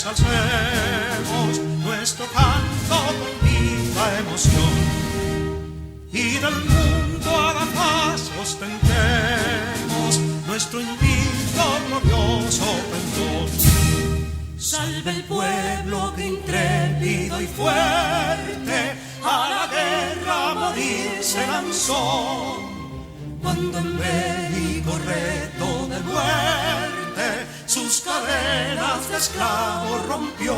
ensalcemos nuestro canto con viva emoción, y del mundo a la paz ostentemos nuestro invicto glorioso pendón. Salve el pueblo que intrépido y fuerte a la guerra a morir se lanzó, cuando en bélico reto de muerte sus cadenas de esclavos rompió.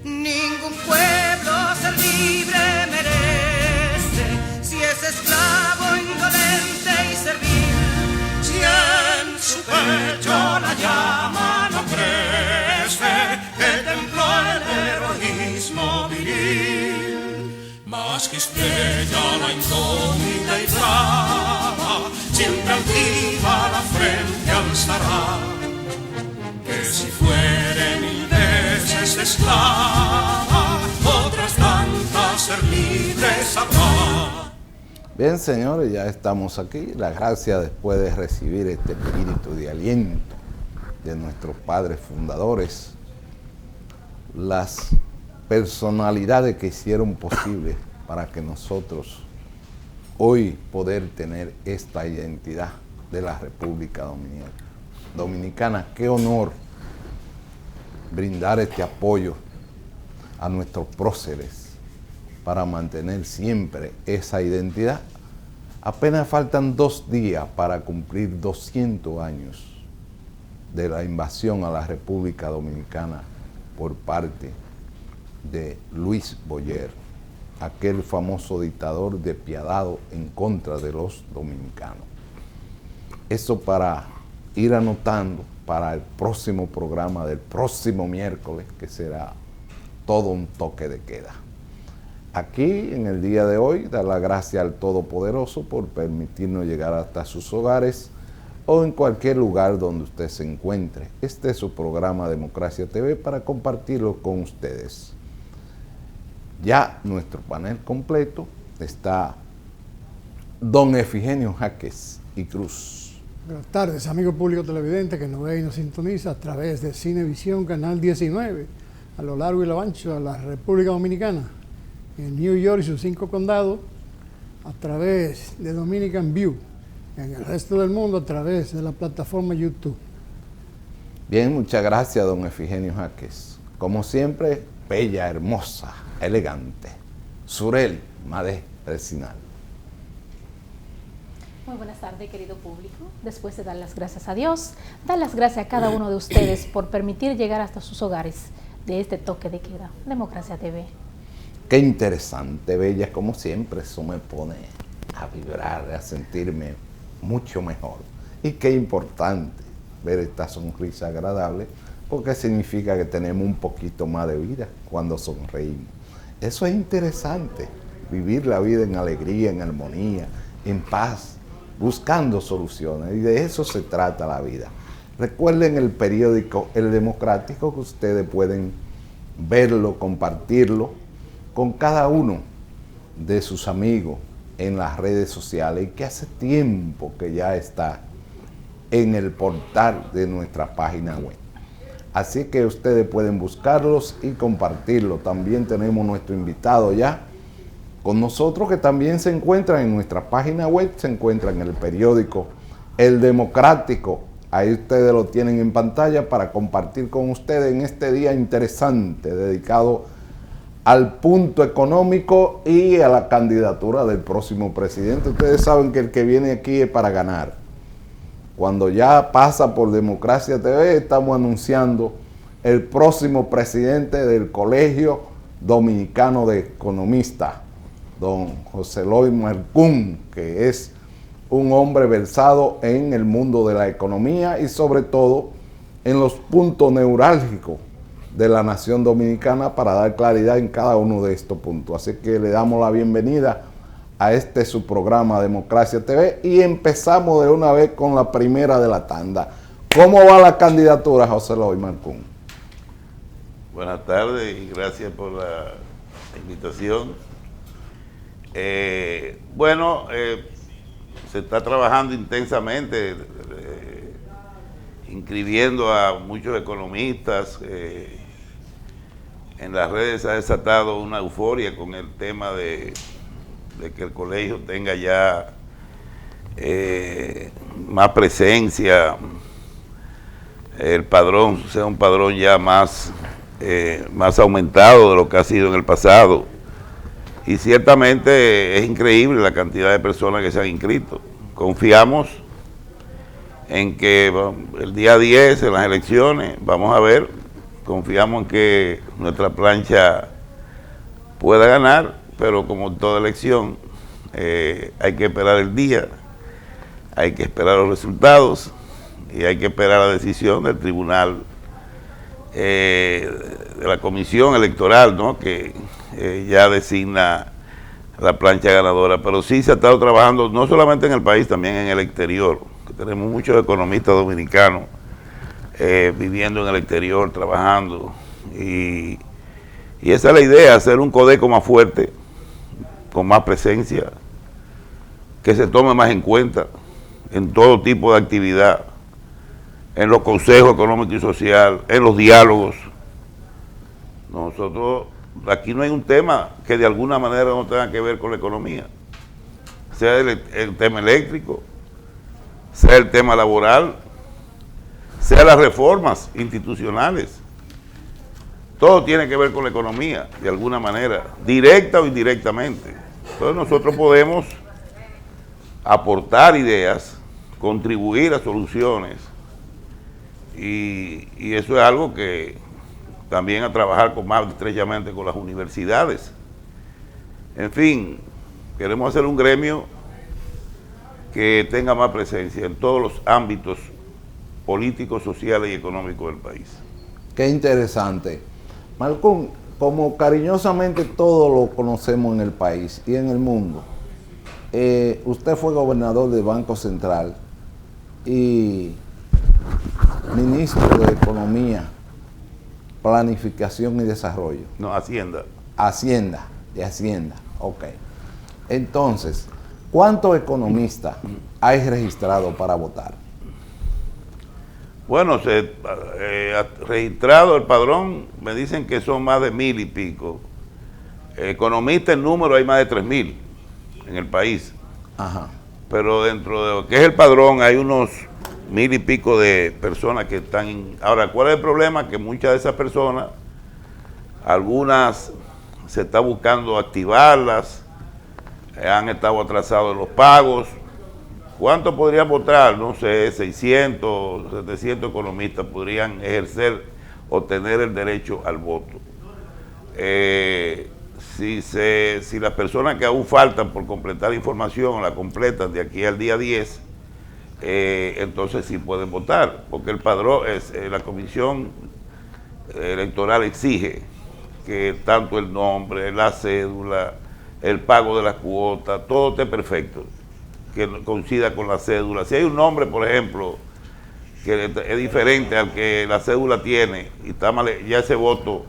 Ningún pueblo ser libre merece si es esclavo, indolente y servil. Si en su pecho la llama no crece, que templó el heroísmo viril, más que estrella la indómita y brava, siempre altiva la frente alzará, que si fuere mil veces esclava, otras tantas ser libres habrá. Bien, señores, ya estamos aquí. La gracia después de recibir este espíritu de aliento de nuestros padres fundadores, las personalidades que hicieron posible para que nosotros hoy poder tener esta identidad de la República Dominicana. Qué honor brindar este apoyo a nuestros próceres para mantener siempre esa identidad. Apenas faltan 2 días para cumplir 200 años de la invasión a la República Dominicana por parte de Luis Boyer, aquel famoso dictador despiadado en contra de los dominicanos. Eso para ir anotando para el próximo programa del próximo miércoles, que será todo un toque de queda. Aquí, en el día de hoy, dar la gracia al Todopoderoso por permitirnos llegar hasta sus hogares o en cualquier lugar donde usted se encuentre. Este es su programa Democracia TV para compartirlo con ustedes. Ya nuestro panel completo está don Efigenio Jaques y Cruz. Buenas tardes, amigo público televidente que nos ve y nos sintoniza a través de Cinevisión Canal 19, a lo largo y lo ancho de la República Dominicana, en New York y sus 5 condados, a través de Dominican View, en el resto del mundo a través de la plataforma YouTube. Bien, muchas gracias, don Efigenio Jaques. Como siempre, bella, hermosa, elegante. Surel Madé Presinal. Muy buenas tardes, querido público. Después de dar las gracias a Dios, dar las gracias a cada uno de ustedes por permitir llegar hasta sus hogares de este toque de queda. Democracia TV. Qué interesante, bella, como siempre. Eso me pone a vibrar, a sentirme mucho mejor. Y qué importante ver esta sonrisa agradable, porque significa que tenemos un poquito más de vida cuando sonreímos. Eso es interesante, vivir la vida en alegría, en armonía, en paz, buscando soluciones, y de eso se trata la vida. Recuerden el periódico El Democrático, que ustedes pueden verlo, compartirlo con cada uno de sus amigos en las redes sociales, y que hace tiempo que ya está en el portal de nuestra página web. Así que ustedes pueden buscarlos y compartirlo. También tenemos nuestro invitado ya con nosotros, que también se encuentra en nuestra página web, se encuentra en el periódico El Democrático. Ahí ustedes lo tienen en pantalla para compartir con ustedes en este día interesante dedicado al punto económico y a la candidatura del próximo presidente. Ustedes saben que el que viene aquí es para ganar. Cuando ya pasa por Democracia TV, estamos anunciando el próximo presidente del Colegio Dominicano de Economistas, don José Eloy Marcún, que es un hombre versado en el mundo de la economía y sobre todo en los puntos neurálgicos de la nación dominicana, para dar claridad en cada uno de estos puntos. Así que le damos la bienvenida a este su programa Democracia TV y empezamos de una vez con la primera de la tanda. ¿Cómo va la candidatura, José Eloy Marcún? Buenas tardes y gracias por la invitación. se está trabajando intensamente, inscribiendo a muchos economistas. En las redes se ha desatado una euforia con el tema de que el colegio tenga ya más presencia, el padrón sea un padrón ya más aumentado de lo que ha sido en el pasado. Y ciertamente es increíble la cantidad de personas que se han inscrito. Confiamos en que el día 10 en las elecciones, vamos a ver, confiamos en que nuestra plancha pueda ganar, pero como en toda elección, hay que esperar el día, hay que esperar los resultados y hay que esperar la decisión del tribunal, de la comisión electoral, ¿no?, que ya designa la plancha ganadora. Pero sí se ha estado trabajando no solamente en el país, también en el exterior, que tenemos muchos economistas dominicanos viviendo en el exterior, trabajando, y esa es la idea, hacer un Codeco más fuerte, con más presencia, que se tome más en cuenta en todo tipo de actividad, en los consejos económicos y sociales, en los diálogos. Nosotros, aquí no hay un tema que de alguna manera no tenga que ver con la economía, sea el tema eléctrico, sea el tema laboral, sea las reformas institucionales. Todo tiene que ver con la economía, de alguna manera, directa o indirectamente. Entonces nosotros podemos aportar ideas, contribuir a soluciones, y eso es algo que también a trabajar más estrechamente con las universidades. En fin, queremos hacer un gremio que tenga más presencia en todos los ámbitos políticos, sociales y económicos del país. Qué interesante. Malcolm, como cariñosamente todos lo conocemos en el país y en el mundo, usted fue gobernador del Banco Central y ministro de Economía, Planificación y Desarrollo. No, Hacienda. Hacienda, ok. Entonces, ¿cuántos economistas hay registrados para votar? Bueno, registrado el padrón, me dicen que son más de 1,000 y pico. Economistas en número hay más de 3,000 en el país. Ajá. Pero dentro de lo que es el padrón hay unos 1,000 y pico de personas que están. Ahora, ¿cuál es el problema? Que muchas de esas personas, algunas se está buscando activarlas, han estado atrasados en los pagos. ¿Cuánto podrían votar? No sé, 600, 700 economistas podrían ejercer o tener el derecho al voto. Si las personas que aún faltan por completar información la completan de aquí al día 10, entonces sí pueden votar, porque el padrón, la comisión electoral exige que tanto el nombre, la cédula, el pago de las cuotas, todo esté perfecto, que coincida con la cédula. Si hay un nombre, por ejemplo, que es diferente al que la cédula tiene y está mal, ya ese voto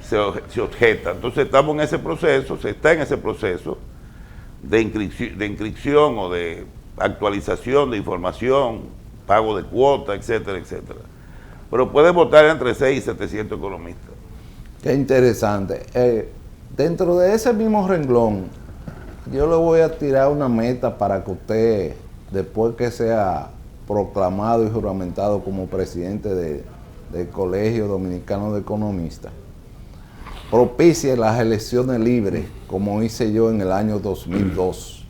se objeta. Entonces estamos en ese proceso, se está en ese proceso de inscripción o de actualización de información, pago de cuota, etcétera, etcétera. Pero pueden votar entre 6 y 700 economistas. Qué interesante. Dentro de ese mismo renglón, yo le voy a tirar una meta para que usted, después que sea proclamado y juramentado como presidente del Colegio Dominicano de Economistas, propicie las elecciones libres, como hice yo en el año 2002.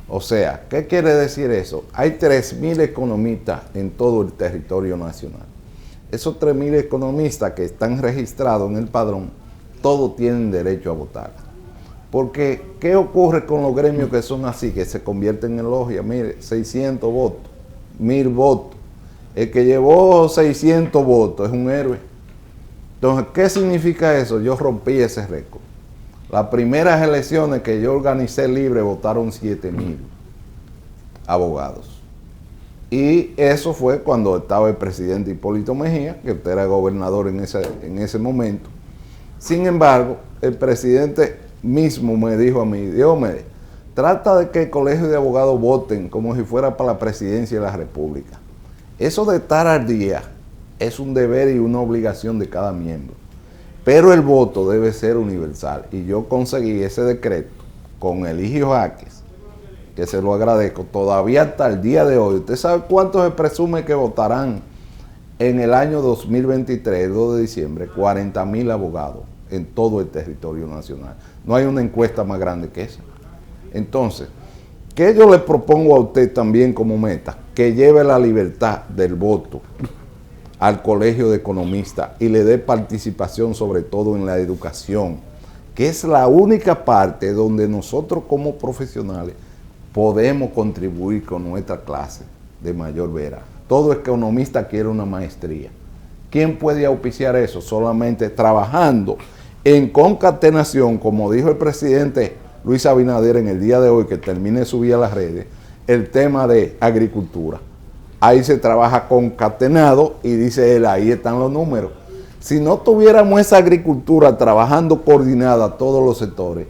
O sea, ¿qué quiere decir eso? Hay 3,000 economistas en todo el territorio nacional. Esos 3,000 economistas que están registrados en el padrón, todos tienen derecho a votar. Porque, ¿qué ocurre con los gremios que son así, que se convierten en logia? Mire, 600 votos, 1,000 votos. El que llevó 600 votos es un héroe. Entonces, ¿qué significa eso? Yo rompí ese récord. Las primeras elecciones que yo organicé libre votaron 7,000 abogados. Y eso fue cuando estaba el presidente Hipólito Mejía, que usted era gobernador en ese momento. Sin embargo, el presidente mismo me dijo a mí: Diomedes, trata de que el colegio de abogados voten como si fuera para la presidencia de la República. Eso de estar al día es un deber y una obligación de cada miembro. Pero el voto debe ser universal. Y yo conseguí ese decreto con Eligio Jaques, que se lo agradezco, todavía hasta el día de hoy. ¿Usted sabe cuántos se presume que votarán en el año 2023, el 2 de diciembre? 40,000 abogados en todo el territorio nacional. No hay una encuesta más grande que esa. Entonces, ¿qué yo le propongo a usted también como meta? Que lleve la libertad del voto al colegio de economistas y le dé participación sobre todo en la educación, que es la única parte donde nosotros como profesionales podemos contribuir con nuestra clase de mayor vera. Todo economista quiere una maestría. ¿Quién puede auspiciar eso? Solamente trabajando en concatenación, como dijo el presidente Luis Abinader en el día de hoy, que termine de subir a las redes, el tema de agricultura. Ahí se trabaja concatenado y dice él, ahí están los números. Si no tuviéramos esa agricultura trabajando coordinada a todos los sectores,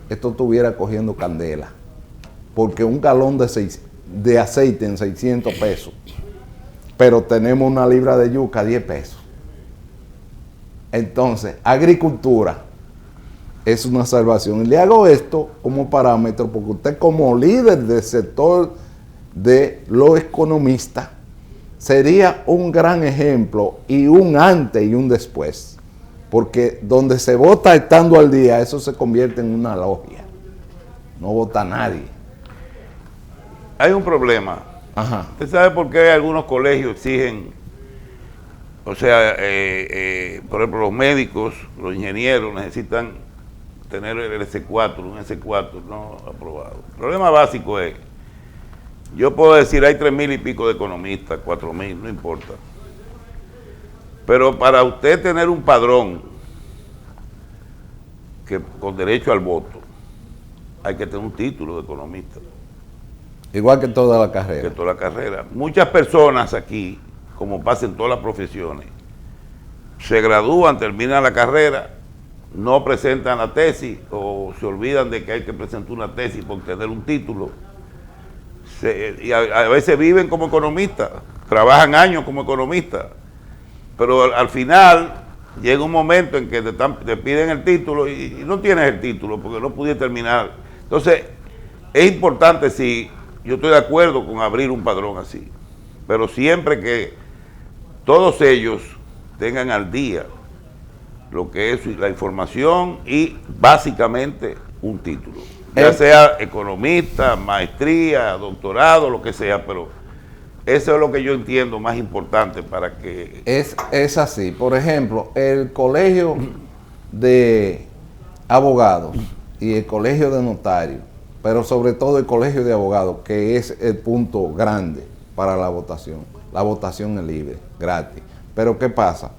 esto estuviera cogiendo candela. Porque un galón de aceite en 600 pesos, pero tenemos una libra de yuca a 10 pesos. Entonces, agricultura es una salvación. Y le hago esto como parámetro porque usted como líder del sector de los economistas sería un gran ejemplo y un antes y un después. Porque donde se vota estando al día, eso se convierte en una logia. No vota nadie. Hay un problema. Ajá. ¿Usted sabe por qué algunos colegios exigen, o sea, por ejemplo, los médicos, los ingenieros necesitan tener el S4, un S4 no aprobado? El problema básico es, yo puedo decir, hay 3,000 y pico de economistas, 4,000, no importa. Pero para usted tener un padrón con derecho al voto, hay que tener un título de economista. Igual que toda la carrera. Que toda la carrera. Muchas personas aquí, como pasa en todas las profesiones, se gradúan, terminan la carrera, no presentan la tesis o se olvidan de que hay que presentar una tesis por tener un título. Y a veces viven como economistas, trabajan años como economistas, pero al final llega un momento en que te piden el título y no tienes el título porque no pudiste terminar. Entonces, es importante, sí, yo estoy de acuerdo con abrir un padrón así, pero siempre que todos ellos tengan al día lo que es la información y básicamente un título, ya sea economista, maestría, doctorado, lo que sea, pero eso es lo que yo entiendo más importante para que... Es así. Por ejemplo, el colegio de abogados y el colegio de notarios, pero sobre todo el colegio de abogados, que es el punto grande para la votación. La votación es libre, gratis. Pero ¿qué pasa?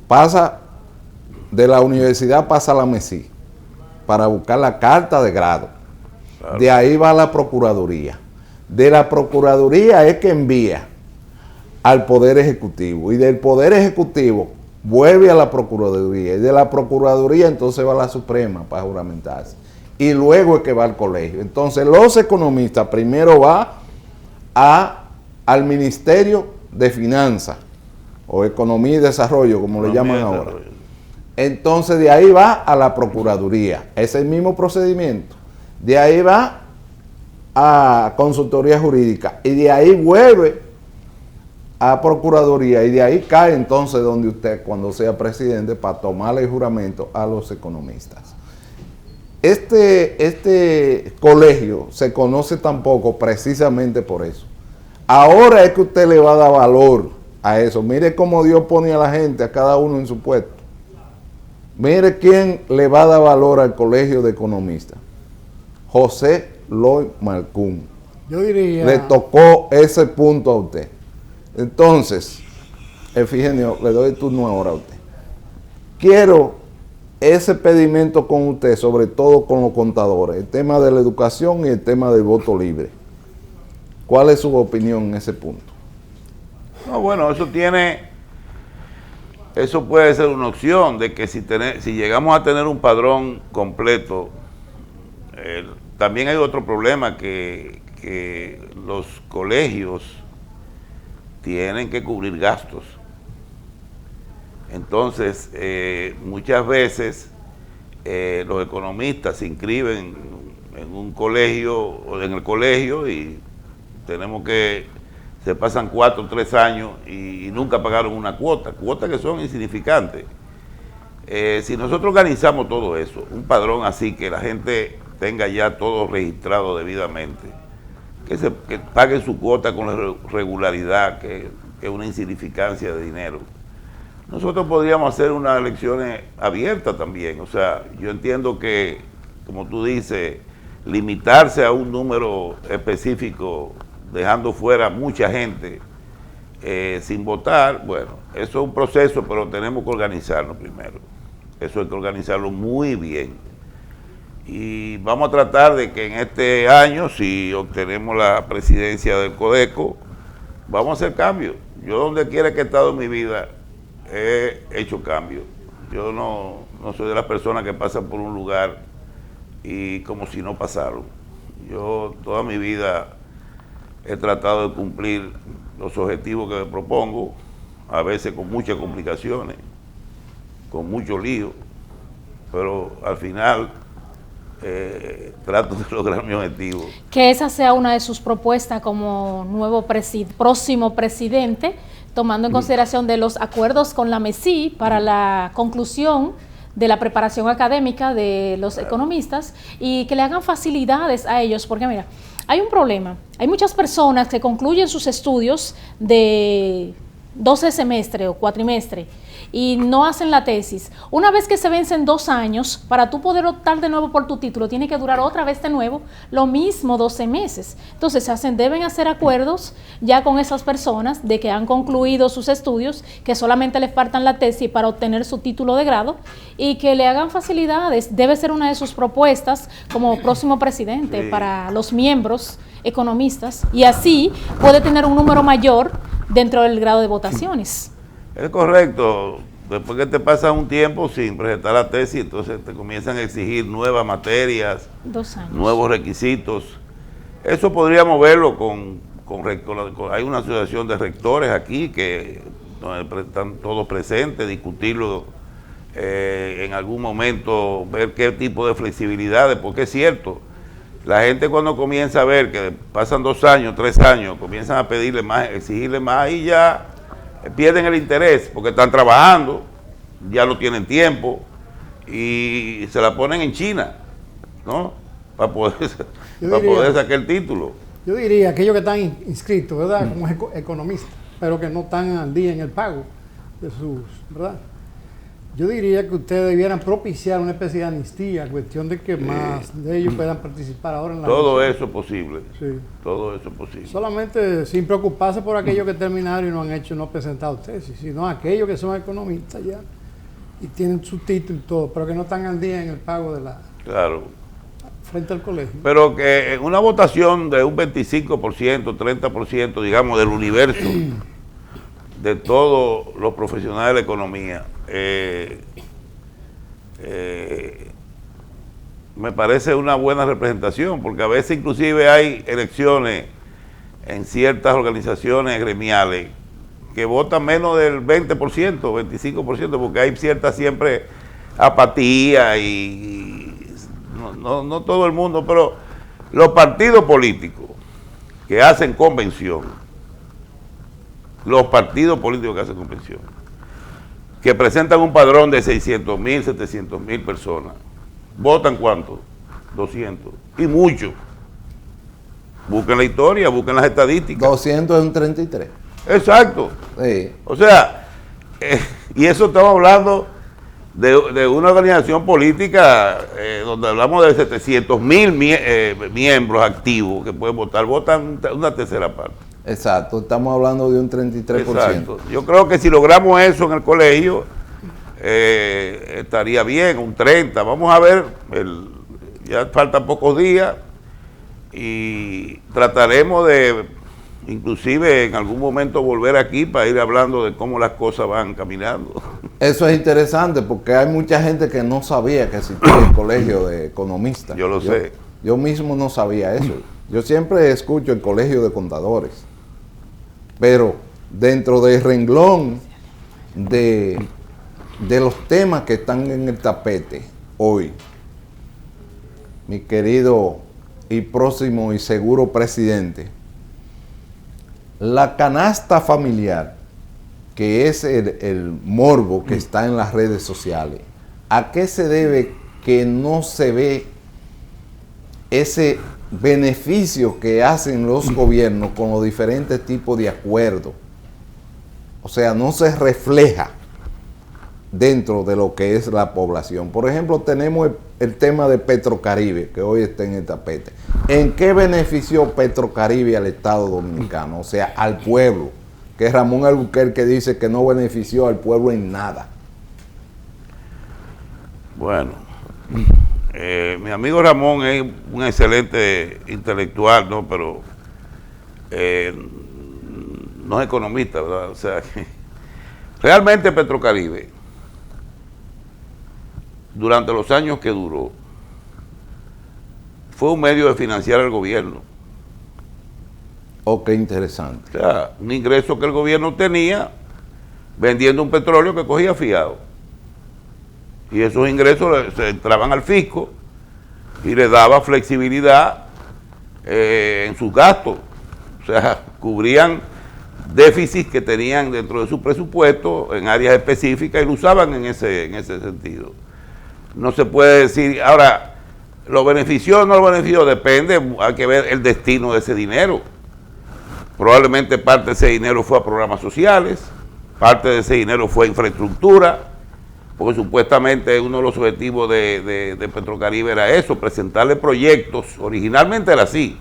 Pasa de la universidad, pasa a la MESI para buscar la carta de grado. Claro. De ahí va a la Procuraduría. De la Procuraduría es que envía al Poder Ejecutivo. Y del Poder Ejecutivo vuelve a la Procuraduría. Y de la Procuraduría entonces va a la Suprema para juramentarse. Y luego es que va al colegio. Entonces los economistas primero va al Ministerio de Finanzas o Economía y Desarrollo, como le llaman ahora. Entonces de ahí va a la Procuraduría. Es el mismo procedimiento. De ahí va a Consultoría Jurídica y de ahí vuelve a Procuraduría y de ahí cae entonces donde usted, cuando sea presidente, para tomarle el juramento a los economistas. Este colegio se conoce tampoco precisamente por eso. Ahora es que usted le va a dar valor a eso. Mire cómo Dios pone a la gente, a cada uno en su puesto. Mire quién le va a dar valor al colegio de economistas. José Loy Malcún. Yo diría... Le tocó ese punto a usted. Entonces, Efigenio, le doy el turno ahora a usted. Quiero ese pedimento con usted, sobre todo con los contadores, el tema de la educación y el tema del voto libre. ¿Cuál es su opinión en ese punto? No, bueno, eso puede ser una opción de que si llegamos a tener un padrón completo, también hay otro problema que los colegios tienen que cubrir gastos. Entonces, muchas veces los economistas se inscriben en un colegio o en el colegio y tenemos que, se pasan 4 o 3 años y nunca pagaron una cuotas que son insignificantes. Si nosotros organizamos todo eso, un padrón así que la gente tenga ya todo registrado debidamente, que paguen su cuota con regularidad, que es una insignificancia de dinero. Nosotros podríamos hacer unas elecciones abiertas también. O sea, yo entiendo que, como tú dices, limitarse a un número específico, dejando fuera mucha gente sin votar, bueno, eso es un proceso, pero tenemos que organizarlo primero. Eso hay que organizarlo muy bien. Y vamos a tratar de que en este año, si obtenemos la presidencia del Codeco, vamos a hacer cambios. Yo donde quiera que he estado en mi vida, he hecho cambios. Yo no soy de las personas que pasan por un lugar y como si no pasaron. Yo toda mi vida he tratado de cumplir los objetivos que me propongo, a veces con muchas complicaciones, con mucho lío, pero al final trato de lograr mi objetivo. Que esa sea una de sus propuestas como nuevo próximo presidente, tomando en consideración de los acuerdos con la MESI para la conclusión de la preparación académica de los economistas y que le hagan facilidades a ellos, porque mira, hay un problema, hay muchas personas que concluyen sus estudios de 12 semestres o cuatrimestres y no hacen la tesis. Una vez que se vencen 2 años, para tú poder optar de nuevo por tu título, tiene que durar otra vez de nuevo, lo mismo 12 meses. Entonces deben hacer acuerdos ya con esas personas de que han concluido sus estudios, que solamente les faltan la tesis para obtener su título de grado y que le hagan facilidades. Debe ser una de sus propuestas como próximo presidente para los miembros economistas y así puede tener un número mayor dentro del grado de votaciones. Es correcto. Después que te pasas un tiempo sin presentar la tesis, entonces te comienzan a exigir nuevas materias, 2 años, nuevos requisitos. Eso podríamos verlo hay una asociación de rectores aquí que están todos presentes, discutirlo en algún momento, ver qué tipo de flexibilidades, porque es cierto, la gente cuando comienza a ver que pasan 2 años, 3 años, comienzan a pedirle más, exigirle más y ya pierden el interés porque están trabajando, ya no tienen tiempo y se la ponen en China, ¿no? Para poder sacar el título. Yo diría aquellos que están inscritos, ¿verdad? Como economistas, pero que no están al día en el pago de sus, ¿verdad? Yo diría que ustedes debieran propiciar una especie de amnistía, cuestión de que más de ellos puedan participar ahora en la todo eso es posible. Sí. Todo eso es posible. Solamente sin preocuparse por aquellos que terminaron y no han presentado tesis, sino aquellos que son economistas ya y tienen su título y todo, pero que no están al día en el pago de la... Claro. Frente al colegio. Pero que en una votación de un 25%, 30%, digamos, del universo de todos los profesionales de la economía, me parece una buena representación, porque a veces inclusive hay elecciones en ciertas organizaciones gremiales que votan menos del 20%, 25%, porque hay cierta siempre apatía y no todo el mundo, pero los partidos políticos que hacen convención, que presentan un padrón de 600,000, 700,000 personas, ¿votan cuánto? 200. Y mucho. Busquen la historia, busquen las estadísticas. 200 es un 33. Exacto. Sí. O sea, y eso estamos hablando de una organización política donde hablamos de 700,000 miembros activos que pueden votar. Votan una tercera parte. Exacto, estamos hablando de un 33%. Exacto. Yo creo que si logramos eso en el colegio, estaría bien, un 30%. Vamos a ver, ya faltan pocos días y trataremos de, inclusive en algún momento, volver aquí para ir hablando de cómo las cosas van caminando. Eso es interesante porque hay mucha gente que no sabía que existía el colegio de economistas. Yo lo sé. Yo mismo no sabía eso. Yo siempre escucho el Colegio de Contadores, pero dentro del renglón de los temas que están en el tapete hoy, mi querido y próximo y seguro presidente, la canasta familiar, que es el morbo que está en las redes sociales, ¿a qué se debe que no se ve ese beneficio que hacen los gobiernos con los diferentes tipos de acuerdos? O sea, no se refleja dentro de lo que es la población. Por ejemplo, tenemos el tema de Petrocaribe, que hoy está en el tapete. ¿En qué benefició Petrocaribe al Estado Dominicano? O sea, al pueblo, que Ramón Albuquerque dice que no benefició al pueblo en nada. Bueno, mi amigo Ramón es un excelente intelectual, ¿no? Pero no es economista, ¿verdad? O sea, que realmente Petrocaribe, durante los años que duró, fue un medio de financiar al gobierno. Oh, qué interesante. O sea, un ingreso que el gobierno tenía vendiendo un petróleo que cogía fiado. Y esos ingresos se entraban al fisco y le daba flexibilidad en sus gastos. O sea, cubrían déficits que tenían dentro de su presupuesto en áreas específicas y lo usaban en ese sentido. No se puede decir, ahora, ¿lo benefició o no lo benefició? Depende, hay que ver el destino de ese dinero. Probablemente parte de ese dinero fue a programas sociales, parte de ese dinero fue a infraestructura, porque supuestamente uno de los objetivos de Petrocaribe era eso, presentarle proyectos. Originalmente era así,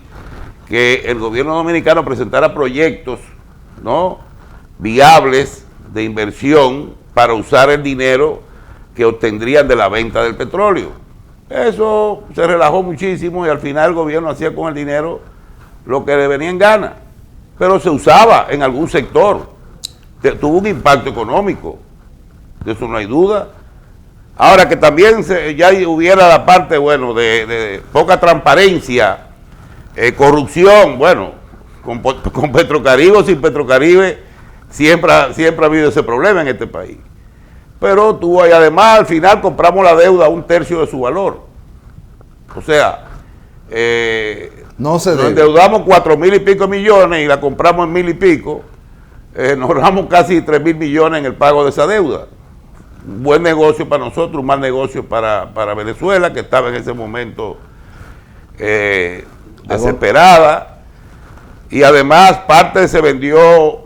que el gobierno dominicano presentara proyectos, ¿no?, viables de inversión para usar el dinero que obtendrían de la venta del petróleo. Eso se relajó muchísimo y al final el gobierno hacía con el dinero lo que le venía en gana, pero se usaba en algún sector, tuvo un impacto económico, de eso no hay duda. Ahora que también ya hubiera la parte, bueno, de poca transparencia, corrupción, bueno, con Petrocaribe o sin Petrocaribe siempre ha habido ese problema en este país. Pero tuvo, y además al final compramos la deuda a 1/3 de su valor. O sea, no se nos debe. endeudamos 4,000 y pico millones y la compramos en 1,000 y pico. Nos ahorramos casi 3,000 millones en el pago de esa deuda. Un buen negocio para nosotros, un mal negocio para Venezuela, que estaba en ese momento desesperada. Y además parte se vendió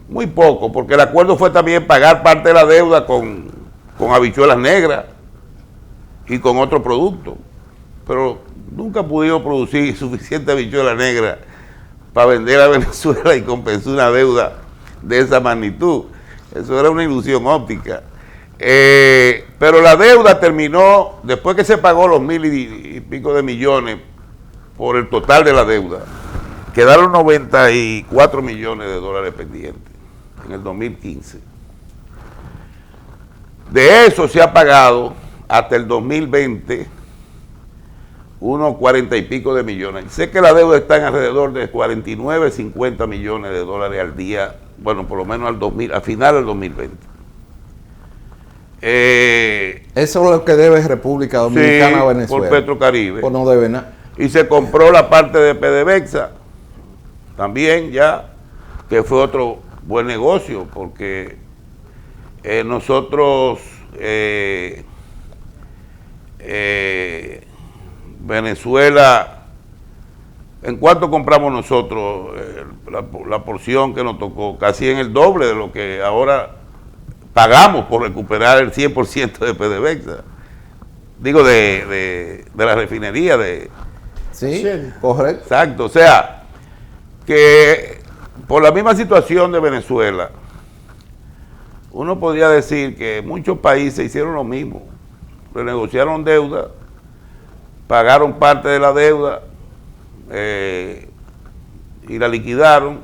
muy poco, porque el acuerdo fue también pagar parte de la deuda con habichuelas negras y con otro producto, pero nunca pudimos producir suficiente habichuela negra para vender a Venezuela y compensar una deuda de esa magnitud. Eso era una ilusión óptica. Pero la deuda terminó, después que se pagó los 1,000 y pico de millones por el total de la deuda, quedaron 94 millones de dólares pendientes en el 2015. De eso se ha pagado hasta el 2020 unos 40 y pico de millones. Sé que la deuda está en alrededor de 49, 50 millones de dólares al día, bueno, por lo menos al final del 2020. Eso es lo que debe República Dominicana, sí, a Venezuela. por Petrocaribe. Pues no debe nada. Y se compró la parte de PDVSA también ya, que fue otro buen negocio, porque nosotros, Venezuela, ¿en cuánto compramos nosotros la porción que nos tocó? Casi en el doble de lo que ahora pagamos por recuperar el 100% de PDVSA. Digo, de la refinería de... Sí, Sí. correcto. Exacto, o sea, que por la misma situación de Venezuela, uno podría decir que muchos países hicieron lo mismo, renegociaron deuda, pagaron parte de la deuda y la liquidaron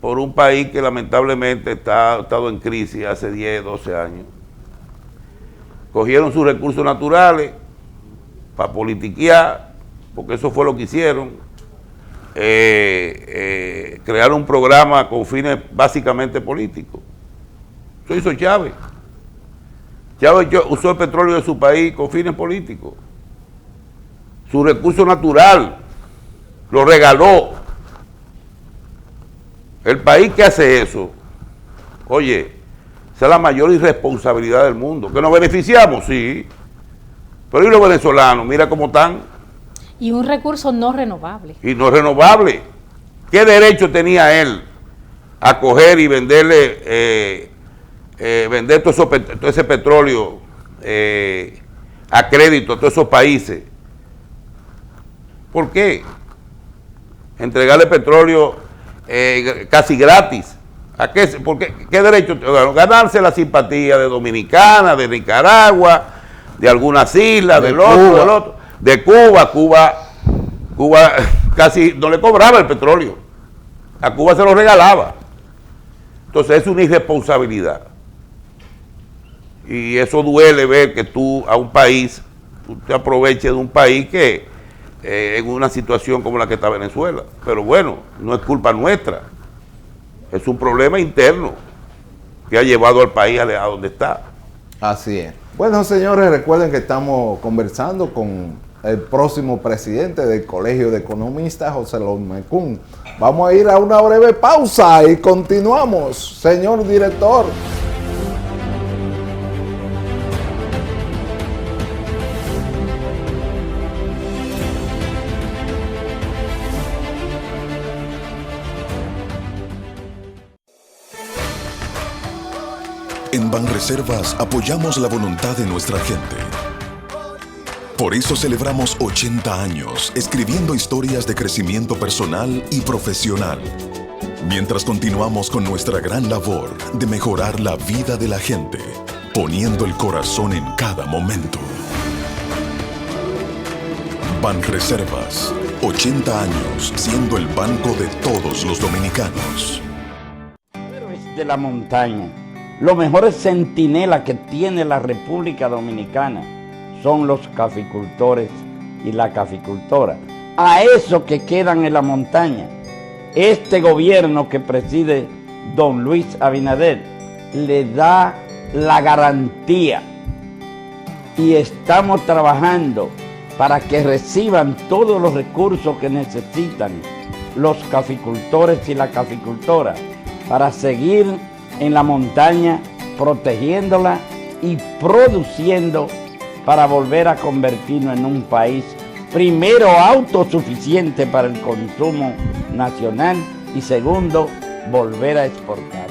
por un país que lamentablemente ha estado en crisis hace 10, 12 años. Cogieron sus recursos naturales para politiquear, porque eso fue lo que hicieron, crear un programa con fines básicamente políticos. Eso hizo Chávez. Chávez usó el petróleo de su país con fines políticos. Su recurso natural lo regaló. El país que hace eso, oye, esa es la mayor irresponsabilidad del mundo. ¿Que nos beneficiamos? Sí. Pero ¿y los venezolanos? Mira cómo están. Y un recurso no renovable. Y no renovable. ¿Qué derecho tenía él a coger y venderle, vender todo ese petróleo a crédito a todos esos países? ¿Por qué? Entregarle petróleo casi gratis. ¿A qué? ¿Qué derecho? Ganarse la simpatía de Dominicana, de Nicaragua, de algunas islas, del otro, de Cuba. Cuba casi no le cobraba el petróleo. A Cuba se lo regalaba. Entonces es una irresponsabilidad. Y eso duele ver que tú te aproveches de un país que en una situación como la que está Venezuela. Pero bueno, no es culpa nuestra. Es un problema interno que ha llevado al país a donde está. Así es. Bueno, señores, recuerden que estamos conversando con el próximo presidente del Colegio de Economistas, José Lomecún. Vamos a ir a una breve pausa y continuamos, señor director. En Banreservas apoyamos la voluntad de nuestra gente. Por eso celebramos 80 años escribiendo historias de crecimiento personal y profesional, mientras continuamos con nuestra gran labor de mejorar la vida de la gente, poniendo el corazón en cada momento. Banreservas, 80 años siendo el banco de todos los dominicanos. Héroes de la montaña. Los mejores centinelas que tiene la República Dominicana son los caficultores y la caficultora. A esos que quedan en la montaña, este gobierno que preside don Luis Abinader le da la garantía y estamos trabajando para que reciban todos los recursos que necesitan los caficultores y la caficultora para seguir en la montaña, protegiéndola y produciendo para volver a convertirnos en un país primero autosuficiente para el consumo nacional y segundo, volver a exportar.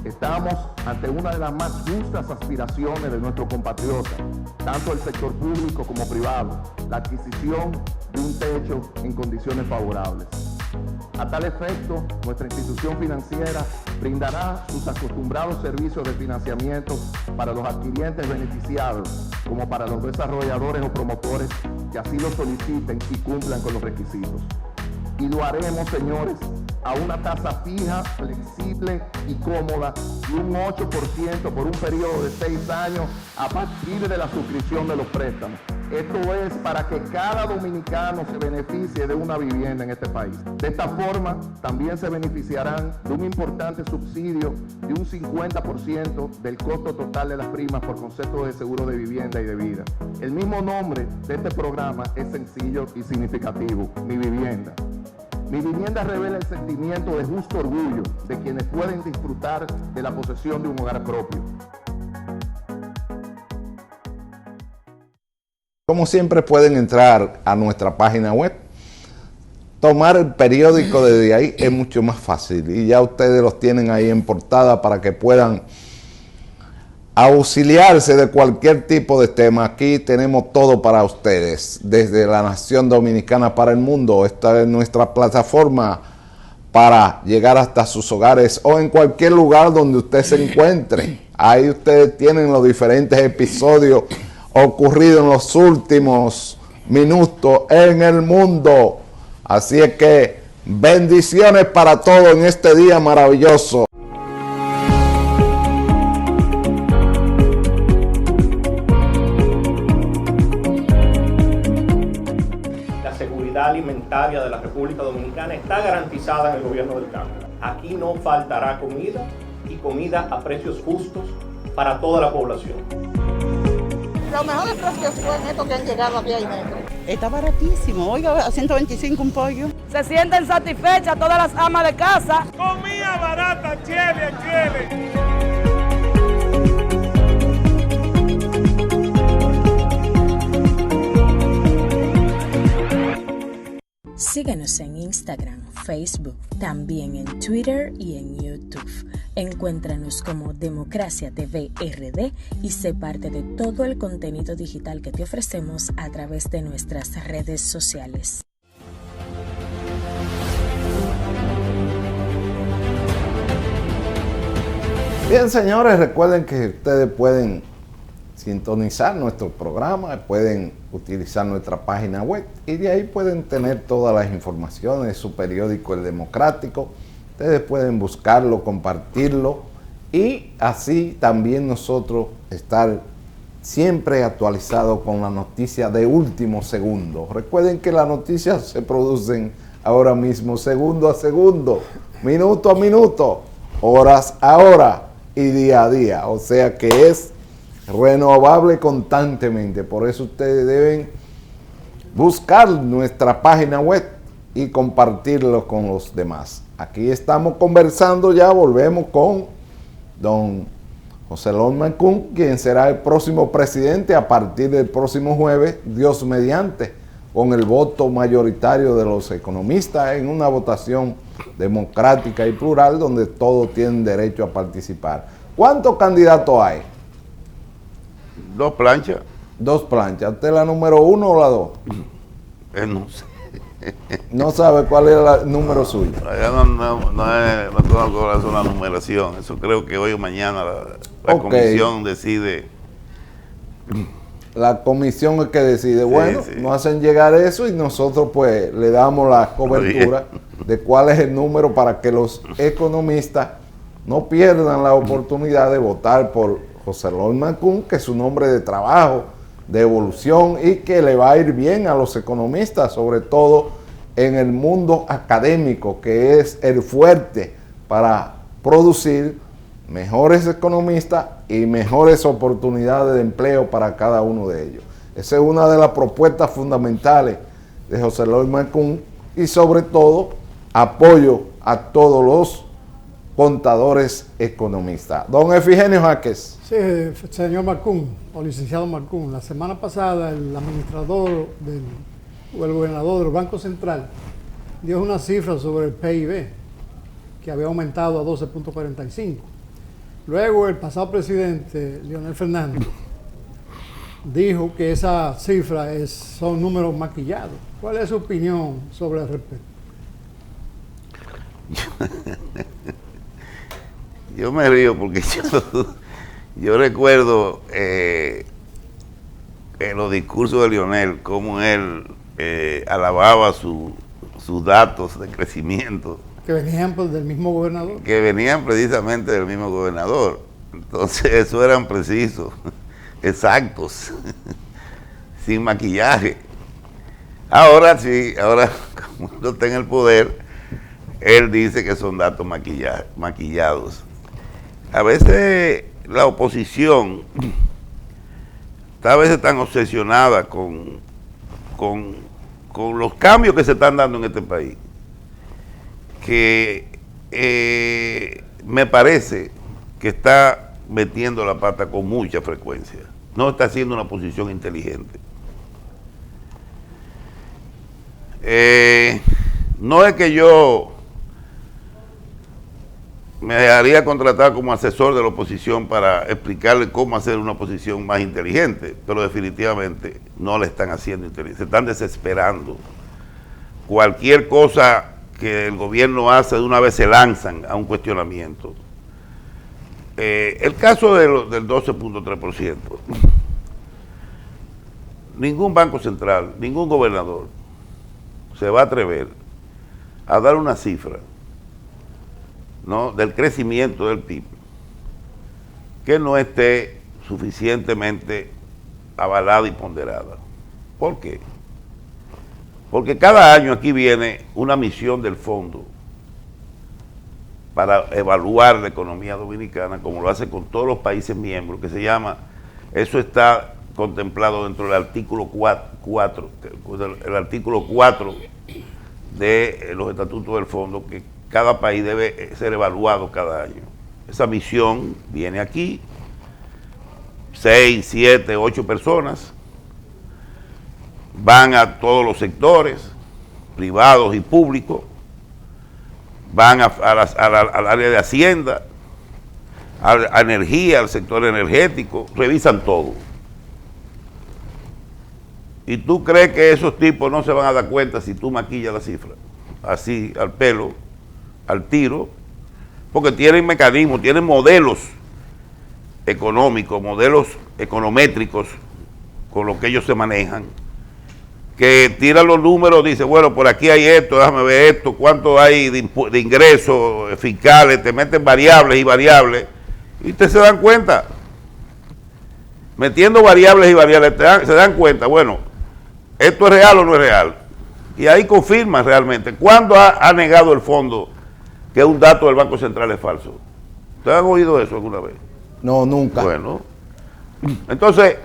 Estamos ante una de las más justas aspiraciones de nuestros compatriotas, tanto el sector público como privado, la adquisición de un techo en condiciones favorables. A tal efecto, nuestra institución financiera brindará sus acostumbrados servicios de financiamiento para los adquirientes beneficiados, como para los desarrolladores o promotores que así lo soliciten y cumplan con los requisitos. Y lo haremos, señores, a una tasa fija, flexible y cómoda de un 8% por un periodo de 6 años a partir de la suscripción de los préstamos. Esto es para que cada dominicano se beneficie de una vivienda en este país. De esta forma, también se beneficiarán de un importante subsidio de un 50% del costo total de las primas por concepto de seguro de vivienda y de vida. El mismo nombre de este programa es sencillo y significativo: Mi Vivienda. Mi Vivienda revela el sentimiento de justo orgullo de quienes pueden disfrutar de la posesión de un hogar propio. Como siempre, pueden entrar a nuestra página web. Tomar el periódico desde ahí es mucho más fácil y ya ustedes los tienen ahí en portada para que puedan auxiliarse de cualquier tipo de tema. Aquí tenemos todo para ustedes, desde la nación dominicana para el mundo. Esta es nuestra plataforma para llegar hasta sus hogares o en cualquier lugar donde usted se encuentre. Ahí ustedes tienen los diferentes episodios ocurridos en los últimos minutos en el mundo. Así es que bendiciones para todos en este día maravilloso. alimentaria de la República Dominicana está garantizada en el gobierno del cambio. Aquí no faltará comida y comida a precios justos para toda la población. Los mejores precios fueron estos que han llegado aquí adentro. Está baratísimo, oiga, a 125 un pollo. Se sienten satisfechas todas las amas de casa. Comida barata, chele, chele. Síguenos en Instagram, Facebook, también en Twitter y en YouTube. Encuéntranos como Democracia TV RD y sé parte de todo el contenido digital que te ofrecemos a través de nuestras redes sociales. Bien, señores, recuerden que ustedes pueden sintonizar nuestro programa, pueden utilizar nuestra página web y de ahí pueden tener todas las informaciones de su periódico El Democrático. Ustedes pueden buscarlo, compartirlo y así también nosotros estar siempre actualizados con la noticia de último segundo. Recuerden que las noticias se producen ahora mismo, segundo a segundo, minuto a minuto, horas a hora y día a día. O sea que es renovable constantemente. Por eso ustedes deben buscar nuestra página web y compartirlo con los demás. Aquí estamos conversando ya, volvemos con don José López Mancún, quien será el próximo presidente a partir del próximo jueves, Dios mediante, con el voto mayoritario de los economistas en una votación democrática y plural donde todos tienen derecho a participar. ¿Cuántos candidatos hay? 2 planchas. 2 planchas. ¿Usted es la número 1 o la 2? No sé. No sabe cuál es el número suyo. No conozco la numeración. Eso creo que hoy o mañana la comisión decide. La comisión es que decide. Bueno, sí. nos hacen llegar eso y nosotros pues le damos la cobertura de cuál es el número para que los economistas no pierdan la oportunidad de votar por José López Mancún, que es su nombre de trabajo, de evolución y que le va a ir bien a los economistas, sobre todo en el mundo académico, que es el fuerte para producir mejores economistas y mejores oportunidades de empleo para cada uno de ellos. Esa es una de las propuestas fundamentales de José López Mancún y sobre todo apoyo a todos los contadores economistas. Don Efigenio Jaques. Sí, señor Mancún, o licenciado Mancún, la semana pasada el administrador o el gobernador del Banco Central dio una cifra sobre el PIB que había aumentado a 12.45. Luego el pasado presidente, Leonel Fernández, dijo que esa cifra son números maquillados. ¿Cuál es su opinión sobre el respecto? Yo me río porque yo recuerdo en los discursos de Leonel, cómo él alababa sus datos de crecimiento. Que venían del mismo gobernador. Que venían precisamente del mismo gobernador. Entonces, eso eran precisos, exactos, sin maquillaje. Ahora sí, como no está en el poder, él dice que son datos maquillados. A veces la oposición está a veces tan obsesionada con los cambios que se están dando en este país, que me parece que está metiendo la pata con mucha frecuencia. No está haciendo una posición inteligente. No es que yo me dejaría contratar como asesor de la oposición para explicarle cómo hacer una oposición más inteligente, pero definitivamente no la están haciendo inteligente, se están desesperando. Cualquier cosa que el gobierno hace, de una vez se lanzan a un cuestionamiento. El caso del 12.3%, ningún banco central, ningún gobernador se va a atrever a dar una cifra, ¿no?, del crecimiento del PIB que no esté suficientemente avalada y ponderada. ¿Por qué? Porque cada año aquí viene una misión del fondo para evaluar la economía dominicana, como lo hace con todos los países miembros, que se llama, eso está contemplado dentro del artículo 4 de los estatutos del fondo, que cada país debe ser evaluado cada año. Esa misión viene aquí, 6, 7, 8 personas, van a todos los sectores, privados y públicos, van al área de Hacienda, a energía, al sector energético, revisan todo. ¿Y tú crees que esos tipos no se van a dar cuenta si tú maquillas la cifra? Así, al pelo, al tiro, porque tienen mecanismos, tienen modelos económicos, modelos econométricos con los que ellos se manejan, que tiran los números, dice, bueno, por aquí hay esto, déjame ver esto, cuánto hay de ingresos fiscales, te meten variables y variables, y ustedes se dan cuenta, metiendo variables y variables, se dan cuenta, bueno, ¿esto es real o no es real? Y ahí confirman realmente. ¿Cuándo ha negado el fondo que un dato del Banco Central es falso? ¿Ustedes han oído eso alguna vez? No, nunca. Bueno, entonces,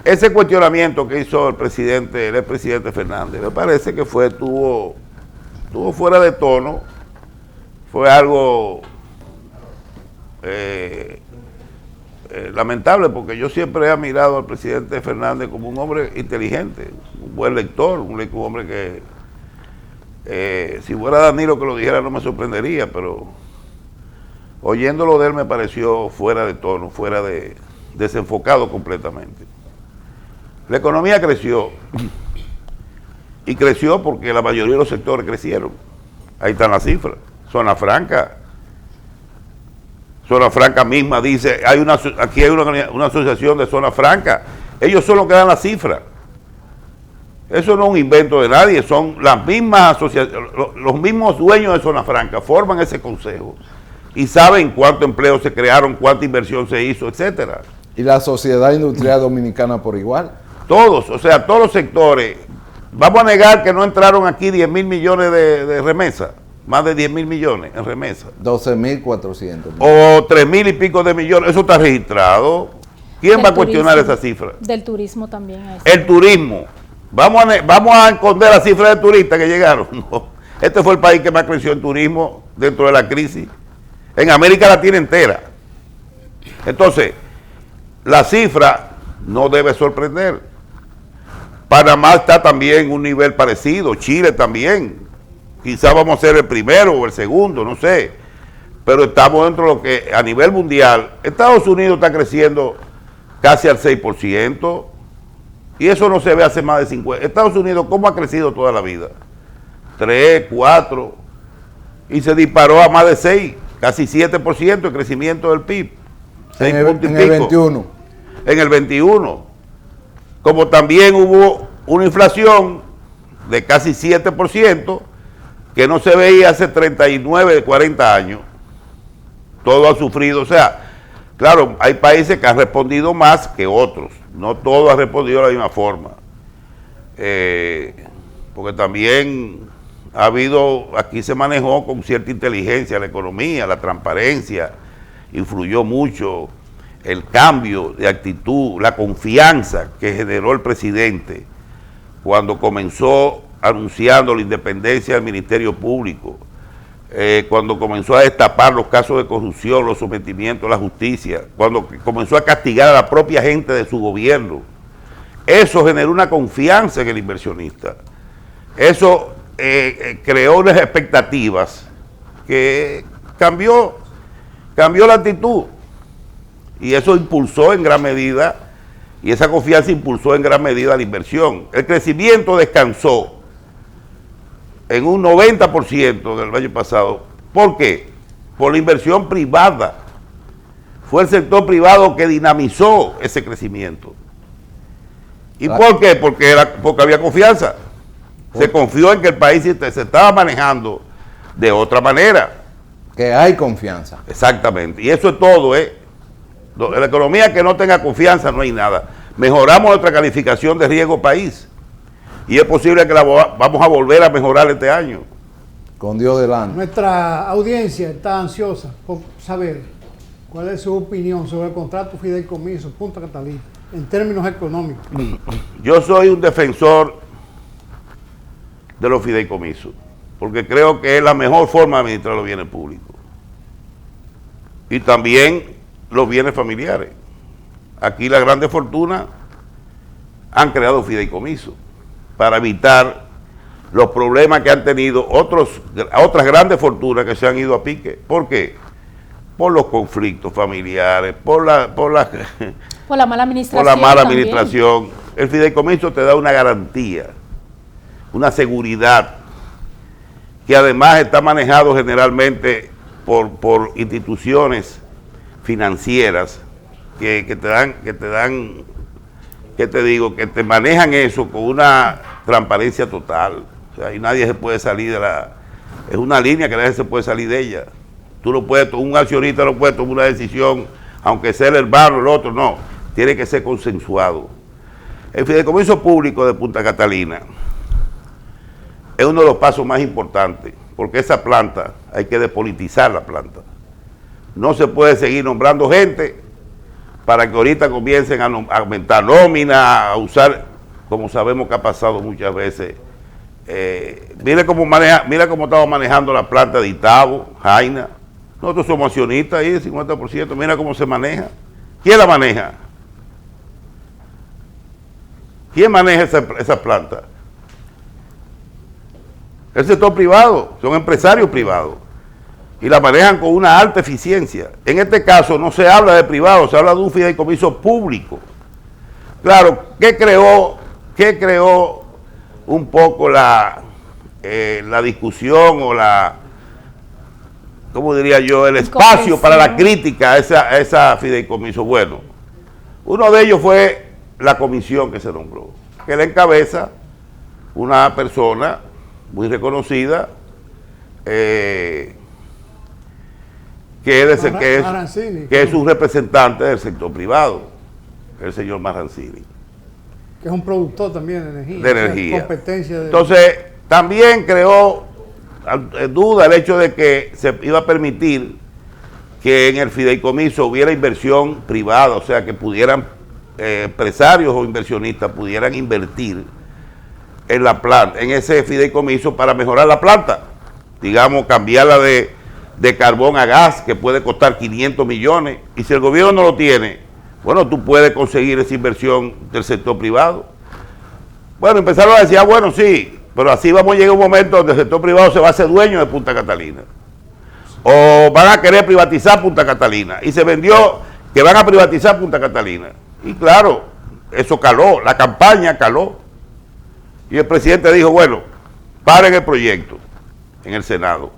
ese cuestionamiento que hizo el expresidente Fernández, me parece que estuvo fuera de tono, fue algo lamentable, porque yo siempre he admirado al presidente Fernández como un hombre inteligente, un buen lector, un hombre que si fuera Danilo que lo dijera no me sorprendería, pero oyéndolo de él me pareció fuera de tono, desenfocado completamente. La economía creció, y creció porque la mayoría de los sectores crecieron. Ahí están las cifras. Zona Franca misma dice, aquí hay una asociación de Zona Franca, ellos son los que dan la cifra. Eso no es un invento de nadie, son las mismas asociaciones, los mismos dueños de Zona Franca forman ese consejo y saben cuánto empleo se crearon, cuánta inversión se hizo, etcétera. ¿Y la sociedad industrial dominicana por igual? Todos, o sea, todos los sectores. Vamos a negar que no entraron aquí 10.000 millones de remesas, más de 10.000 millones en remesas. 12.400. O 3.000 y pico de millones, eso está registrado. ¿Quién va a cuestionar esa cifra? Del turismo también. El turismo. Vamos a esconder la cifra de turistas que llegaron. No. Este fue el país que más creció en turismo dentro de la crisis. En América Latina entera. Entonces, la cifra no debe sorprender. Panamá está también en un nivel parecido, Chile también. Quizás vamos a ser el primero o el segundo, no sé. Pero estamos dentro de lo que a nivel mundial, Estados Unidos está creciendo casi al 6%, y eso no se ve hace más de 50. Estados Unidos, ¿cómo ha crecido toda la vida? 3, 4, y se disparó a más de 6, casi 7% el crecimiento del PIB. En el 21. En el 21. Como también hubo una inflación de casi 7%, que no se veía hace 39, 40 años. Todo ha sufrido, o sea, claro, hay países que han respondido más que otros, no todo ha respondido de la misma forma. Porque también aquí se manejó con cierta inteligencia la economía, la transparencia, influyó mucho el cambio de actitud, la confianza que generó el presidente cuando comenzó anunciando la independencia del Ministerio Público, cuando comenzó a destapar los casos de corrupción, los sometimientos a la justicia, cuando comenzó a castigar a la propia gente de su gobierno. Eso generó una confianza en el inversionista. Eso creó unas expectativas que cambió la actitud. Y eso impulsó en gran medida, y esa confianza impulsó en gran medida la inversión. El crecimiento descansó en un 90% del año pasado. ¿Por qué? Por la inversión privada. Fue el sector privado que dinamizó ese crecimiento. ¿Y por qué? Porque había confianza. Se confió en que el país se estaba manejando de otra manera. Que hay confianza. Exactamente. Y eso es todo, En la economía que no tenga confianza no hay nada. Mejoramos nuestra calificación de riesgo país. y es posible que vamos a volver a mejorar este año. Con Dios delante. Nuestra audiencia está ansiosa por saber cuál es su opinión sobre el contrato fideicomiso Punta Catalina en términos económicos. Yo soy un defensor de los fideicomisos, porque creo que es la mejor forma de administrar los bienes públicos y también los bienes familiares. Aquí las grandes fortunas han creado fideicomisos para evitar los problemas que han tenido otras grandes fortunas que se han ido a pique. ¿Por qué? Por los conflictos familiares, por la mala administración. Por la mala administración. El fideicomiso te da una garantía, una seguridad, que además está manejado generalmente por instituciones financieras que te manejan eso con una transparencia total. O sea, y nadie se puede salir es una línea que nadie se puede salir de ella. Tú no puedes, un accionista no puede tomar una decisión, aunque sea el hermano, el otro, no. Tiene que ser consensuado. El fideicomiso público de Punta Catalina es uno de los pasos más importantes, porque esa planta, hay que despolitizar la planta. No se puede seguir nombrando gente para que ahorita comiencen a aumentar nómina, a usar, como sabemos que ha pasado muchas veces. Mira cómo estamos manejando la planta de Itabo, Jaina. Nosotros somos accionistas ahí, 50%, mira cómo se maneja. ¿Quién la maneja? ¿Quién maneja esa planta? El sector privado, son empresarios privados y la manejan con una alta eficiencia. En este caso no se habla de privado, se habla de un fideicomiso público. Claro, ¿qué creó un poco la discusión o ¿cómo diría yo? El espacio para la crítica a esa fideicomiso? Bueno, uno de ellos fue la comisión que se nombró, que la encabeza una persona muy reconocida, que es un representante del sector privado, el señor Marrancini. Que es un productor también de energía. De energía. Competencia de... Entonces, también creó duda el hecho de que se iba a permitir que en el fideicomiso hubiera inversión privada, o sea, que pudieran empresarios o inversionistas pudieran invertir en la planta, en ese fideicomiso para mejorar la planta. Digamos, cambiarla de carbón a gas, que puede costar 500 millones, y si el gobierno no lo tiene, bueno, tú puedes conseguir esa inversión del sector privado. Bueno, empezaron a decir, bueno, sí, pero así vamos a llegar a un momento donde el sector privado se va a hacer dueño de Punta Catalina. O van a querer privatizar Punta Catalina. Y se vendió que van a privatizar Punta Catalina. Y claro, eso caló, la campaña caló. Y el presidente dijo, bueno, paren el proyecto en el Senado.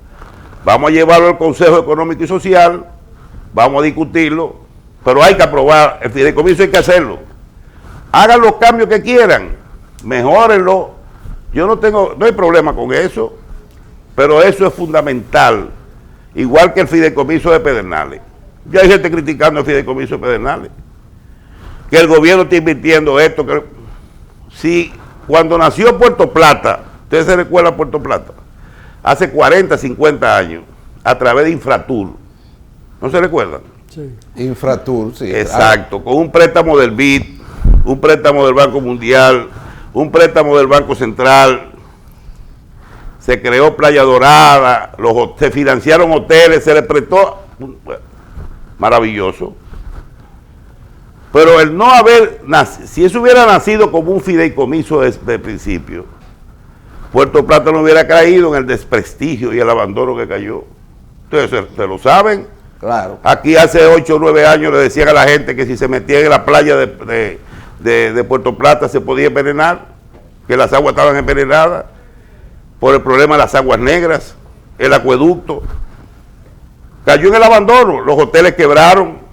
Vamos a llevarlo al Consejo Económico y Social, vamos a discutirlo, pero hay que aprobar el fideicomiso, hay que hacerlo. Hagan los cambios que quieran, mejórenlo. Yo no hay problema con eso, pero eso es fundamental, igual que el fideicomiso de Pedernales. Ya hay gente criticando el fideicomiso de Pedernales, que el gobierno está invirtiendo esto, que si cuando nació Puerto Plata, ustedes se recuerdan Puerto Plata, hace 40, 50 años, a través de Infratur, ¿no se recuerdan? Sí. Infratur, sí. Exacto, con un préstamo del BID, un préstamo del Banco Mundial, un préstamo del Banco Central, se creó Playa Dorada, se financiaron hoteles, se les prestó, maravilloso. Pero el no haber nacido, si eso hubiera nacido como un fideicomiso desde el principio, Puerto Plata no hubiera caído en el desprestigio y el abandono que cayó. Ustedes se lo saben. Claro. Aquí hace 8 o 9 años le decían a la gente que si se metían en la playa de Puerto Plata se podía envenenar, que las aguas estaban envenenadas por el problema de las aguas negras, el acueducto. Cayó en el abandono, los hoteles quebraron.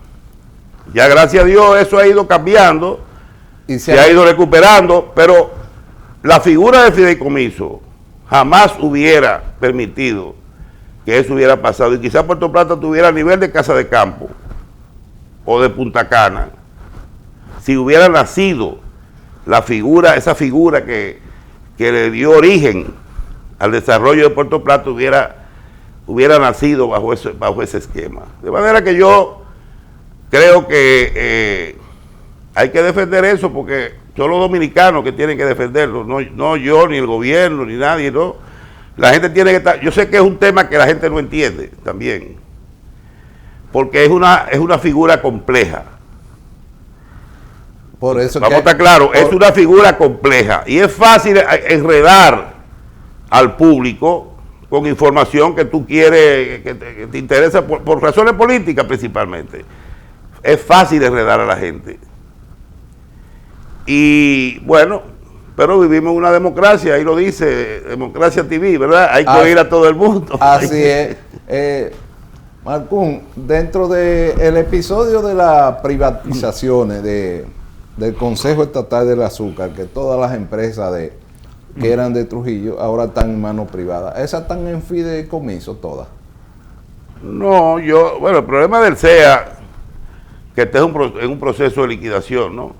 Ya gracias a Dios eso ha ido cambiando y se ha ido recuperando, pero la figura del fideicomiso jamás hubiera permitido que eso hubiera pasado, y quizás Puerto Plata tuviera a nivel de Casa de Campo o de Punta Cana si hubiera nacido esa figura que que le dio origen al desarrollo de Puerto Plata hubiera nacido bajo ese esquema. De manera que yo creo que hay que defender eso, porque son los dominicanos que tienen que defenderlo, no yo, ni el gobierno, ni nadie, ¿no? La gente tiene que estar... Yo sé que es un tema que la gente no entiende también, porque es una figura compleja. Por eso vamos a estar claros, es una figura compleja y es fácil enredar al público con información que tú quieres, que te interesa por razones políticas principalmente. Es fácil enredar a la gente. Y bueno, pero vivimos en una democracia, ahí lo dice Democracia TV, ¿verdad? Hay que oír a todo el mundo. Así es. Marcún, dentro del episodio de las privatizaciones del Consejo Estatal del Azúcar, que todas las empresas que eran de Trujillo ahora están en manos privadas, ¿esas están en fideicomiso todas? No, bueno, el problema del CEA, que está en un proceso de liquidación, ¿no?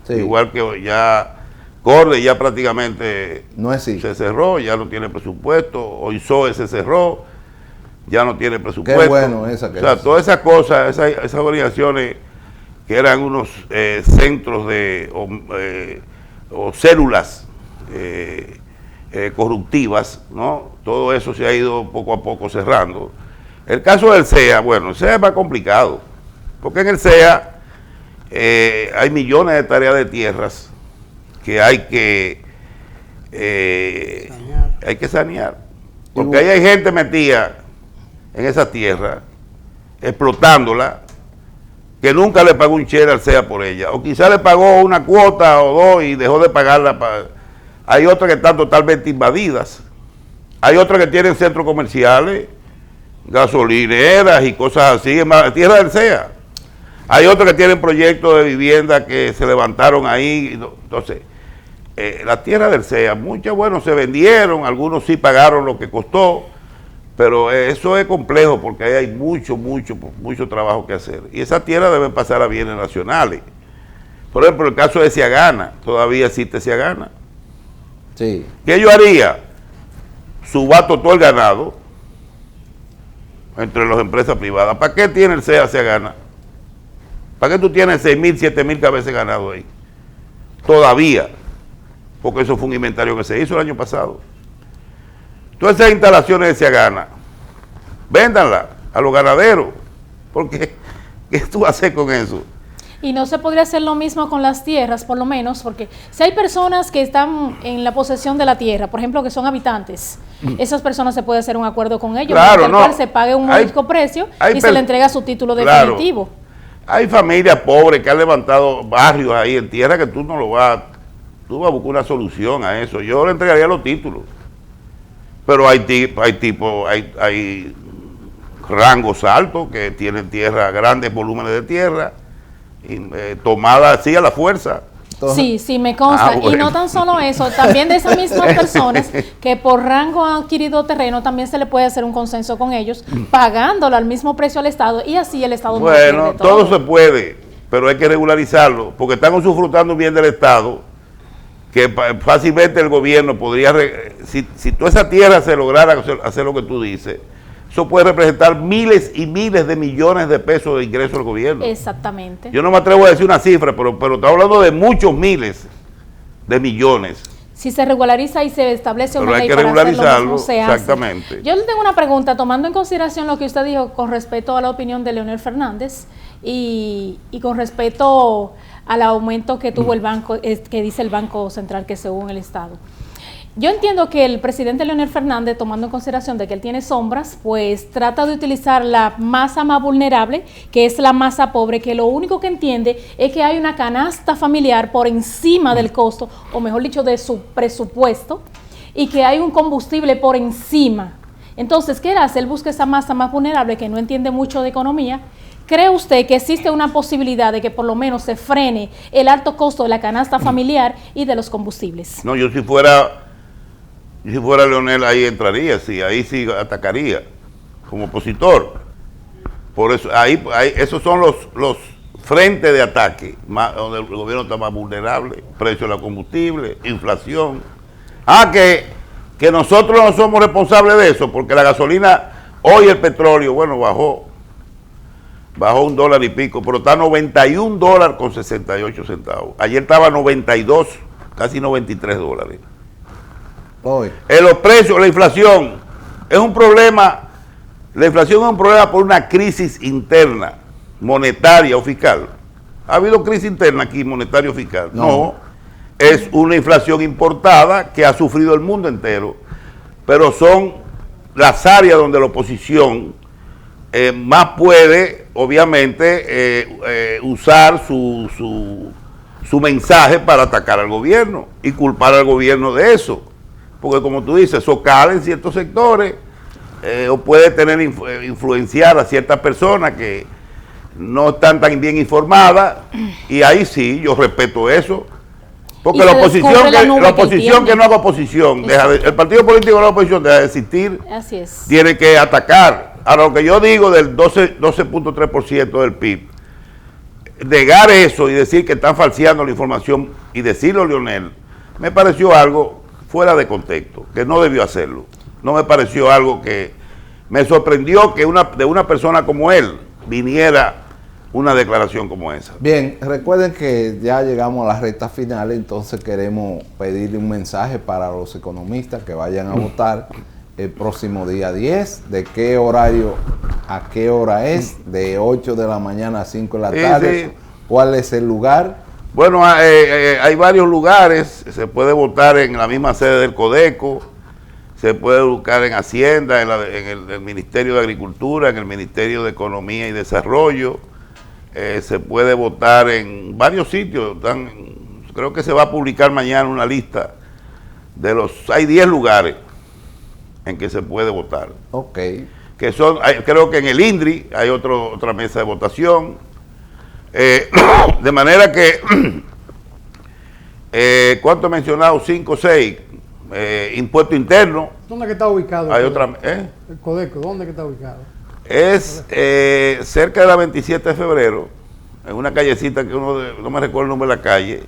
Sí. Igual que ya Corde ya prácticamente no existe. Se cerró, ya no tiene presupuesto, OISOE se cerró, ya no tiene presupuesto. Qué bueno esa que o sea, todas esas cosas, esas organizaciones que eran unos centros o células corruptivas, ¿no? Todo eso se ha ido poco a poco cerrando. El caso del CEA, bueno, el CEA es más complicado, porque en el CEA hay millones de tareas de tierras que hay que sanear. Porque ahí hay gente metida en esa tierra, explotándola, que nunca le pagó un chere al CEA por ella, o quizá le pagó una cuota o dos y dejó de pagarla. Hay otras que están totalmente invadidas, hay otras que tienen centros comerciales, gasolineras y cosas así, en tierra del CEA. Hay otros que tienen proyectos de vivienda que se levantaron ahí. Entonces, las tierras del CEA, muchas, bueno, se vendieron, algunos sí pagaron lo que costó, pero eso es complejo porque ahí hay mucho trabajo que hacer. Y esas tierras deben pasar a bienes nacionales. Por ejemplo, el caso de Ciagana, todavía existe Ciagana. Sí. ¿Qué yo haría? Subato todo el ganado entre las empresas privadas. ¿Para qué tiene el CEA Ciagana? ¿Para qué tú tienes 6.000, 7.000 cabezas de ganado ahí? Todavía. Porque eso fue un inventario que se hizo el año pasado. Todas esas instalaciones de Ciagana, véndanlas a los ganaderos. Porque, ¿qué tú haces con eso? Y no se podría hacer lo mismo con las tierras, por lo menos, porque si hay personas que están en la posesión de la tierra, por ejemplo, que son habitantes, esas personas se puede hacer un acuerdo con ellos, claro, el cual se pague un único precio y se le entrega su título definitivo. Hay familias pobres que han levantado barrios ahí en tierra que tú vas a buscar una solución a eso. Yo le entregaría los títulos. Pero hay rangos altos que tienen tierra, grandes volúmenes de tierra, tomada así a la fuerza. Sí, me consta. Bueno. Y no tan solo eso, también de esas mismas personas que por rango han adquirido terreno, también se le puede hacer un consenso con ellos, pagándolo al mismo precio al Estado, y así el Estado no pierde todo se puede, pero hay que regularizarlo, porque están usufrucando un bien del Estado que fácilmente el gobierno podría, si toda esa tierra se lograra hacer lo que tú dices, eso puede representar miles y miles de millones de pesos de ingresos al gobierno. Exactamente. Yo no me atrevo a decir una cifra, pero estamos hablando de muchos miles de millones. Si se regulariza y se establece una ley para hacerlo mismo, se hace. Exactamente. Yo le tengo una pregunta, tomando en consideración lo que usted dijo con respecto a la opinión de Leonel Fernández y con respecto al aumento que tuvo el banco, que dice el Banco Central que se hubo en el Estado. Yo entiendo que el presidente Leonel Fernández, tomando en consideración de que él tiene sombras, pues trata de utilizar la masa más vulnerable, que es la masa pobre, que lo único que entiende es que hay una canasta familiar por encima del costo, o mejor dicho, de su presupuesto, y que hay un combustible por encima. Entonces, ¿qué hace? Él busca esa masa más vulnerable que no entiende mucho de economía. ¿Cree usted que existe una posibilidad de que por lo menos se frene el alto costo de la canasta familiar y de los combustibles? No, yo si fuera Leonel ahí entraría, sí, ahí sí atacaría como opositor. Por eso, ahí esos son los frentes de ataque, donde el gobierno está más vulnerable, precio de la combustible, inflación. Que nosotros no somos responsables de eso, porque la gasolina, hoy el petróleo, bueno, bajó $1 y pico, pero está a $91 con 68 centavos. Ayer estaba a 92, casi $93. Hoy. Los precios, la inflación, es un problema. La inflación es un problema por una crisis interna, monetaria o fiscal. ¿Ha habido crisis interna aquí, monetaria o fiscal? No. Es una inflación importada que ha sufrido el mundo entero, pero son las áreas donde la oposición más puede, obviamente, usar su mensaje para atacar al gobierno y culpar al gobierno de eso. Porque como tú dices, eso cala en ciertos sectores, o puede influenciar a ciertas personas que no están tan bien informadas, y ahí sí, yo respeto eso. Porque la oposición que no haga oposición, el partido político de la oposición deja de existir. Así es. Tiene que atacar. Ahora, lo que yo digo del 12.3% del PIB, negar eso y decir que están falseando la información y decirlo, Leonel, me pareció algo fuera de contexto, que no debió hacerlo. No me pareció algo que me sorprendió que de una persona como él viniera una declaración como esa. Bien, recuerden que ya llegamos a la recta final, entonces queremos pedirle un mensaje para los economistas que vayan a votar el próximo día 10. ¿De qué horario a qué hora es? De 8 de la mañana a 5 de la tarde. Sí. ¿Cuál es el lugar? Bueno, hay varios lugares. Se puede votar en la misma sede del Codeco, se puede buscar en Hacienda, en el Ministerio de Agricultura, en el Ministerio de Economía y Desarrollo. Se puede votar en varios sitios. Creo que se va a publicar mañana una lista hay 10 lugares en que se puede votar. Ok. Que son, creo que en el INDRI hay otra mesa de votación. De manera que, ¿cuánto he mencionado? 5 o 6. Impuesto interno. ¿Dónde que está ubicado? Hay el Codeco, ¿dónde que está ubicado? Es cerca de la 27 de febrero, en una callecita que no me recuerdo el nombre de la calle.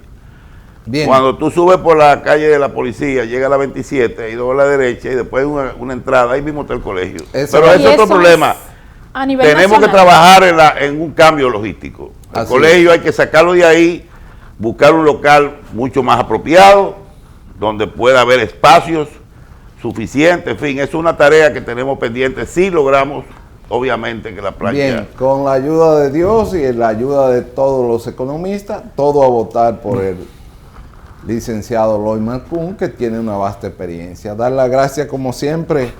Bien. Cuando tú subes por la calle de la policía, llega a la 27 y luego a la derecha y después una entrada, ahí mismo está el colegio. Pero es otro problema. Tenemos que trabajar en un cambio logístico. El colegio hay que sacarlo de ahí, buscar un local mucho más apropiado, donde pueda haber espacios suficientes. En fin, es una tarea que tenemos pendiente si logramos, obviamente, que la playa... Bien, con la ayuda de Dios y la ayuda de todos los economistas, todo a votar por el licenciado Eloy Marcún, que tiene una vasta experiencia. Dar las gracias, como siempre,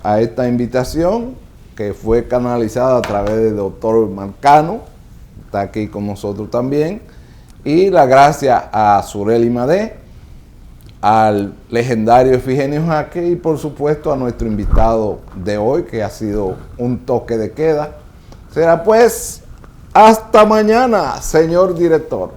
a esta invitación que fue canalizada a través del doctor Marcano, está aquí con nosotros también, y la gracias a Sureli Madé, al legendario Efigenio Jaque y por supuesto a nuestro invitado de hoy, que ha sido un toque de queda. Será pues hasta mañana, señor director.